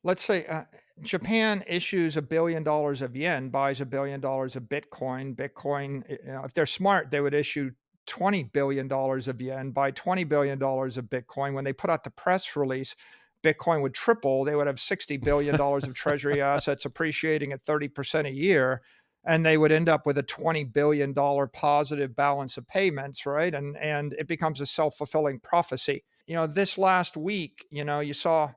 let's say Japan issues $1 billion of yen, buys $1 billion of Bitcoin. Bitcoin, if they're smart, they would issue $20 billion of yen, buy $20 billion of Bitcoin. When they put out the press release, Bitcoin would triple. They would have $60 billion of treasury assets appreciating at 30% a year. And they would end up with a $20 billion positive balance of payments, right? And it becomes a self-fulfilling prophecy. This last week, you saw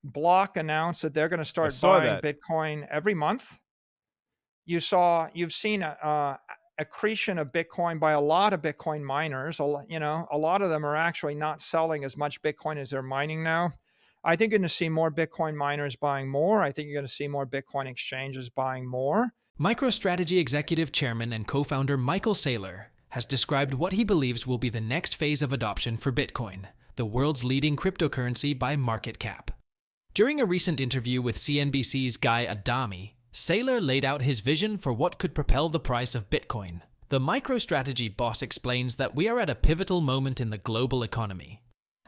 Block announce that they're going to I start saw buying that. Bitcoin every month. You've seen accretion of Bitcoin by a lot of Bitcoin miners. A lot of them are actually not selling as much Bitcoin as they're mining now. I think you're going to see more Bitcoin miners buying more. I think you're going to see more Bitcoin exchanges buying more. MicroStrategy Executive Chairman and co-founder Michael Saylor has described what he believes will be the next phase of adoption for Bitcoin, the world's leading cryptocurrency by market cap. During a recent interview with CNBC's Guy Adami, Saylor laid out his vision for what could propel the price of Bitcoin. The MicroStrategy boss explains that we are at a pivotal moment in the global economy.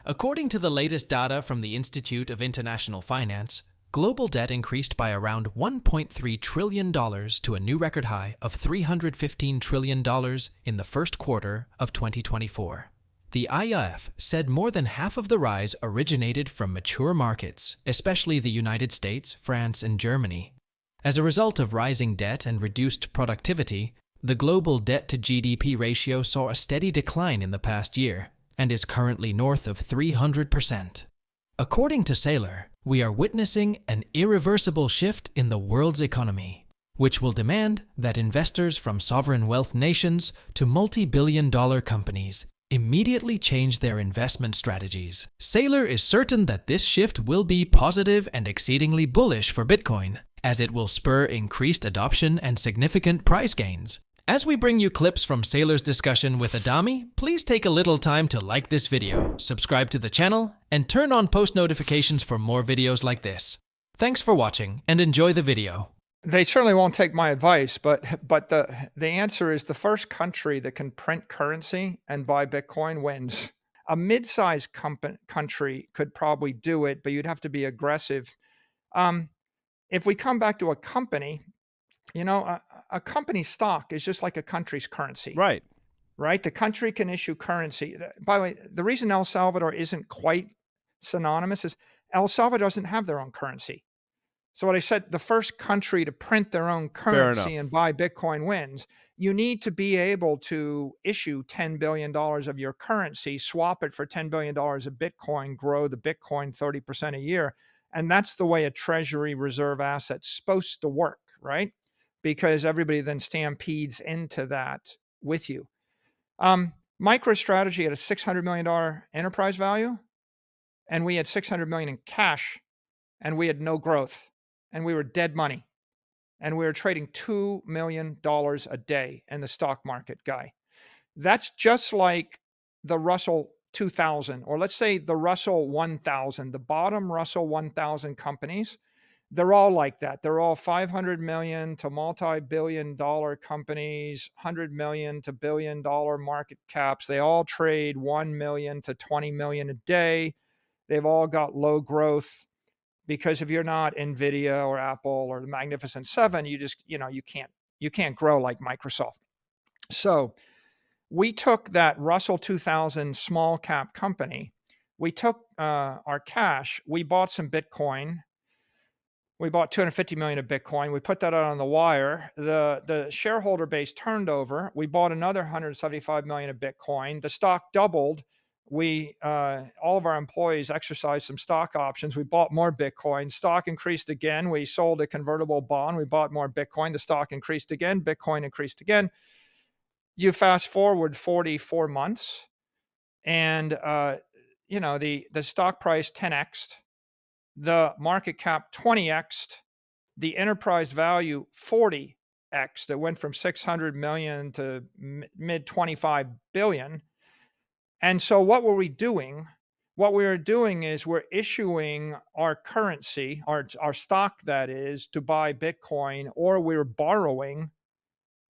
According to the latest data from the Institute of International Finance, global debt increased by around $1.3 trillion to a new record high of $315 trillion in the first quarter of 2024. The IMF said more than half of the rise originated from mature markets, especially the United States, France, and Germany. As a result of rising debt and reduced productivity, the global debt-to-GDP ratio saw a steady decline in the past year and is currently north of 300%. According to Saylor, we are witnessing an irreversible shift in the world's economy, which will demand that investors from sovereign wealth nations to multi-billion-dollar companies immediately change their investment strategies. Saylor is certain that this shift will be positive and exceedingly bullish for Bitcoin, as it will spur increased adoption and significant price gains. As we bring you clips from Saylor's discussion with Adami, please take a little time to like this video, subscribe to the channel, and turn on post notifications for more videos like this. Thanks for watching and enjoy the video. They certainly won't take my advice, but the answer is the first country that can print currency and buy Bitcoin wins. A mid-sized country could probably do it, but you'd have to be aggressive. If we come back to a company, a company's stock is just like a country's currency, Right. right? The country can issue currency. By the way, the reason El Salvador isn't quite synonymous is El Salvador doesn't have their own currency. So what I said, the first country to print their own Fair currency enough. and buy Bitcoin wins. You need to be able to issue $10 billion of your currency, swap it for $10 billion of Bitcoin, grow the Bitcoin 30% a year. And that's the way a treasury reserve asset's supposed to work, right? Because everybody then stampedes into that with you. MicroStrategy had a $600 million enterprise value, and we had $600 million in cash, and we had no growth. And we were dead money, and we were trading $2 million a day in the stock market, Guy. That's just like the Russell 2000, or let's say the Russell 1000, the bottom Russell 1000 companies. They're all like that. They're all 500 million to multi-billion dollar companies, 100 million to billion dollar market caps. They all trade 1 million to 20 million a day. They've all got low growth. Because if you're not Nvidia or Apple or the Magnificent Seven, you can't grow like Microsoft. So we took that Russell 2000 small cap company, we took our cash, we bought some Bitcoin, we bought 250 million of Bitcoin, we put that out on the wire. The shareholder base turned over. We bought another 175 million of Bitcoin. The stock doubled. We all of our employees exercised some stock options. We bought more Bitcoin. Stock increased again. We sold a convertible bond. We bought more Bitcoin. The stock increased again. Bitcoin increased again. You fast forward 44 months, and the stock price 10x'd, the market cap 20x'd, the enterprise value 40x'd. It went from 600 million to mid 25 billion. And so what were we doing? What we were doing is we're issuing our currency, our stock that is, to buy Bitcoin, or we're borrowing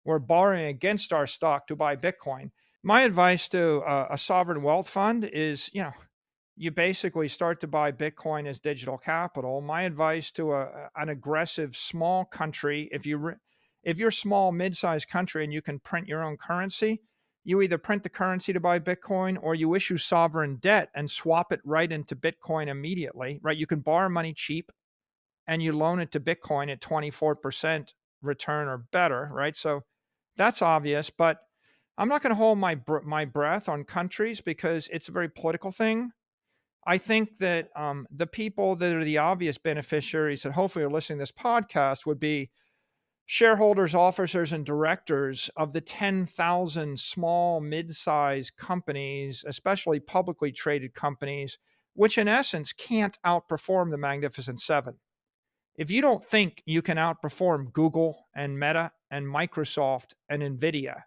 against our stock to buy Bitcoin. My advice to a sovereign wealth fund is, you basically start to buy Bitcoin as digital capital. My advice to an aggressive small country, if you're small, mid-sized country and you can print your own currency, you either print the currency to buy Bitcoin or you issue sovereign debt and swap it right into Bitcoin immediately, right? You can borrow money cheap and you loan it to Bitcoin at 24% return or better, right? So that's obvious, but I'm not going to hold my breath on countries because it's a very political thing. I think that the people that are the obvious beneficiaries that hopefully are listening to this podcast would be shareholders, officers, and directors of the 10,000 small, mid-sized companies, especially publicly traded companies, which in essence can't outperform the Magnificent Seven. If you don't think you can outperform Google and Meta and Microsoft and Nvidia,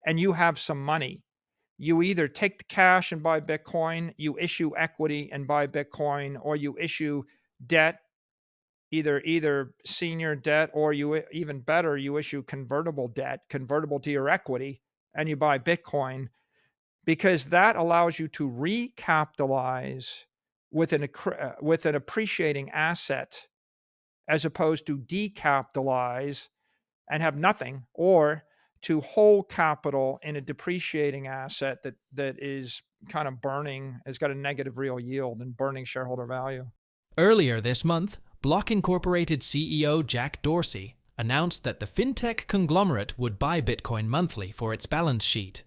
and you have some money, you either take the cash and buy Bitcoin, you issue equity and buy Bitcoin, or you issue debt, either senior debt, or even better, you issue convertible debt, convertible to your equity, and you buy Bitcoin, because that allows you to recapitalize with an appreciating asset as opposed to decapitalize and have nothing, or to hold capital in a depreciating asset that is kind of burning, has got a negative real yield and burning shareholder value. Earlier this month, Block Incorporated CEO Jack Dorsey announced that the fintech conglomerate would buy Bitcoin monthly for its balance sheet.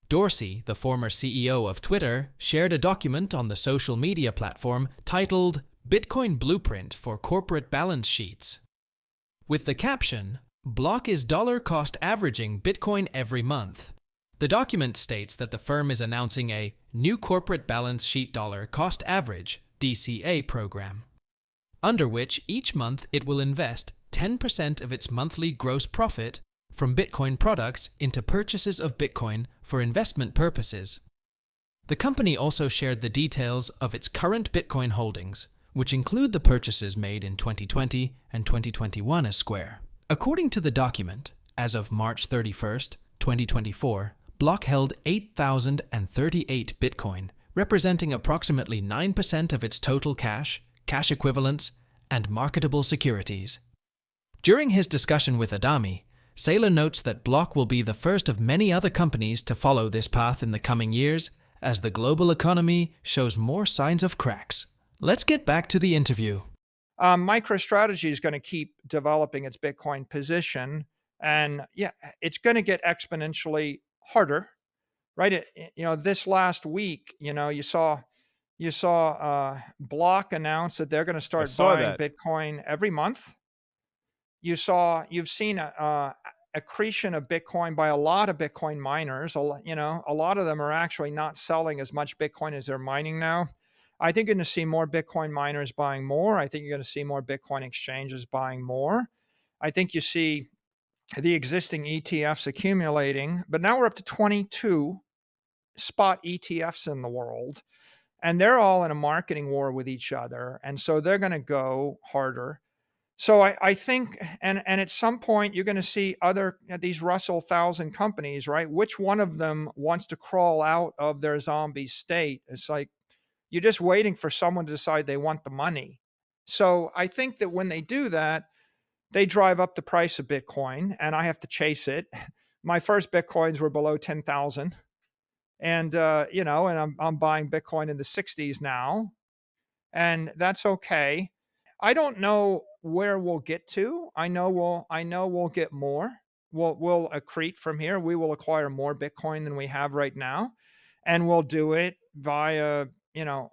Dorsey, the former CEO of Twitter, shared a document on the social media platform titled Bitcoin Blueprint for Corporate Balance Sheets. With the caption, Block is dollar cost averaging Bitcoin every month. The document states that the firm is announcing a new corporate balance sheet dollar cost average DCA program, under which each month it will invest 10% of its monthly gross profit from Bitcoin products into purchases of Bitcoin for investment purposes. The company also shared the details of its current Bitcoin holdings, which include the purchases made in 2020 and 2021 as Square. According to the document, as of March 31st, 2024, Block held 8,038 Bitcoin, representing approximately 9% of its total cash, cash equivalents, and marketable securities. During his discussion with Adami, Saylor notes that Block will be the first of many other companies to follow this path in the coming years as the global economy shows more signs of cracks. Let's get back to the interview. MicroStrategy is going to keep developing its Bitcoin position, and yeah, it's going to get exponentially harder, right? This last week, you saw Block announce that they're going to start buying Bitcoin every month. You've seen accretion of Bitcoin by a lot of Bitcoin miners. A lot of them are actually not selling as much Bitcoin as they're mining now. I think you're going to see more Bitcoin miners buying more. I think you're going to see more Bitcoin exchanges buying more. I think you see the existing ETFs accumulating, but now we're up to 22 spot ETFs in the world, and they're all in a marketing war with each other. And so they're going to go harder. So I think, and at some point you're going to see these Russell 1000 companies, right? Which one of them wants to crawl out of their zombie state? It's like, you're just waiting for someone to decide they want the money. So I think that when they do that, they drive up the price of Bitcoin, and I have to chase it. My first Bitcoins were below 10,000, and and I'm buying Bitcoin in the 60s now, and that's okay. I don't know where we'll get to. I know we'll get more. We'll accrete from here. We will acquire more Bitcoin than we have right now, and we'll do it via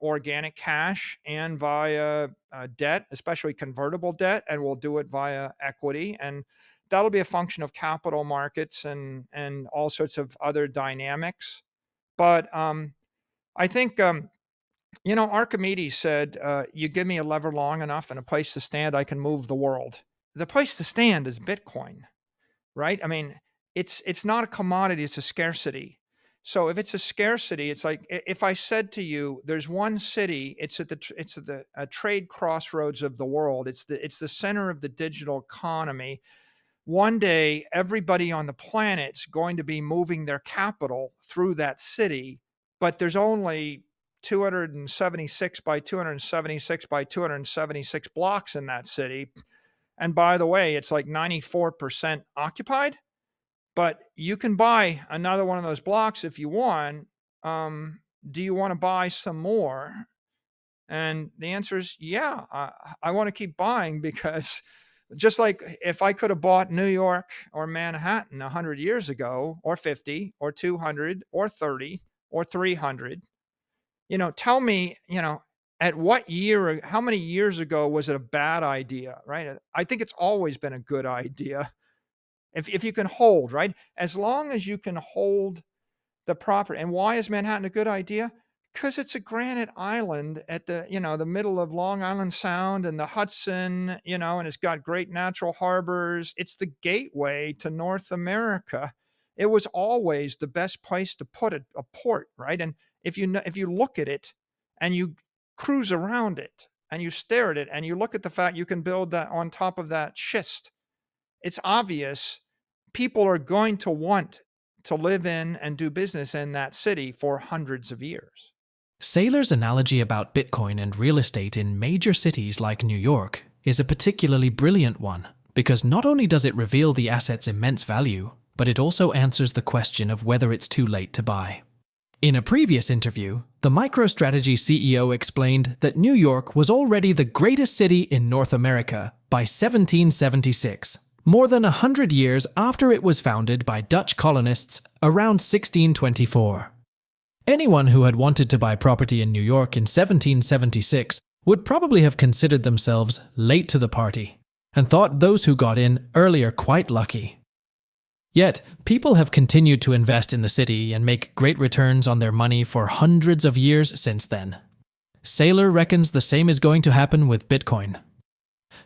organic cash and via debt, especially convertible debt, and we'll do it via equity, and that'll be a function of capital markets and all sorts of other dynamics. But I think Archimedes said, "You give me a lever long enough and a place to stand, I can move the world." The place to stand is Bitcoin, right? I mean, it's not a commodity; it's a scarcity. So if it's a scarcity, it's like if I said to you, "There's one city. It's at the trade crossroads of the world. It's the center of the digital economy. One day, everybody on the planet's going to be moving their capital through that city, but there's only 276 by 276 by 276 blocks in that city. And by the way, it's like 94% occupied, but you can buy another one of those blocks if you want. Do you want to buy some more? And the answer is, yeah, I want to keep buying, because just like if I could have bought New York or Manhattan 100 years ago, or 50 or 200 or 30 or 300, tell me, at what year, how many years ago was it a bad idea, right? I think it's always been a good idea. If you can hold, right? As long as you can hold the property. And why is Manhattan a good idea? Because it's a granite island at the middle of Long Island Sound and the Hudson, and it's got great natural harbors. It's the gateway to North America. It was always the best place to put a port, right? And if you look at it and you cruise around it and you stare at it and you look at the fact you can build that on top of that schist, it's obvious people are going to want to live in and do business in that city for hundreds of years. Saylor's analogy about Bitcoin and real estate in major cities like New York is a particularly brilliant one, because not only does it reveal the asset's immense value, but it also answers the question of whether it's too late to buy. In a previous interview, the MicroStrategy CEO explained that New York was already the greatest city in North America by 1776, more than 100 years after it was founded by Dutch colonists around 1624. Anyone who had wanted to buy property in New York in 1776 would probably have considered themselves late to the party, and thought those who got in earlier quite lucky. Yet, people have continued to invest in the city and make great returns on their money for hundreds of years since then. Saylor reckons the same is going to happen with Bitcoin.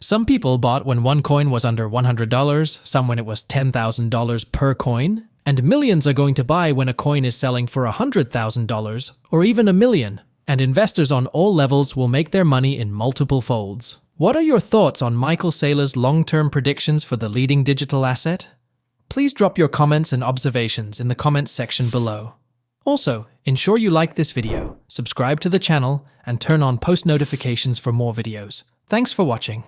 Some people bought when one coin was under $100, some when it was $10,000 per coin, and millions are going to buy when a coin is selling for $100,000 or even $1 million, and investors on all levels will make their money in multiple folds. What are your thoughts on Michael Saylor's long-term predictions for the leading digital asset? Please drop your comments and observations in the comments section below. Also, ensure you like this video, subscribe to the channel, and turn on post notifications for more videos. Thanks for watching.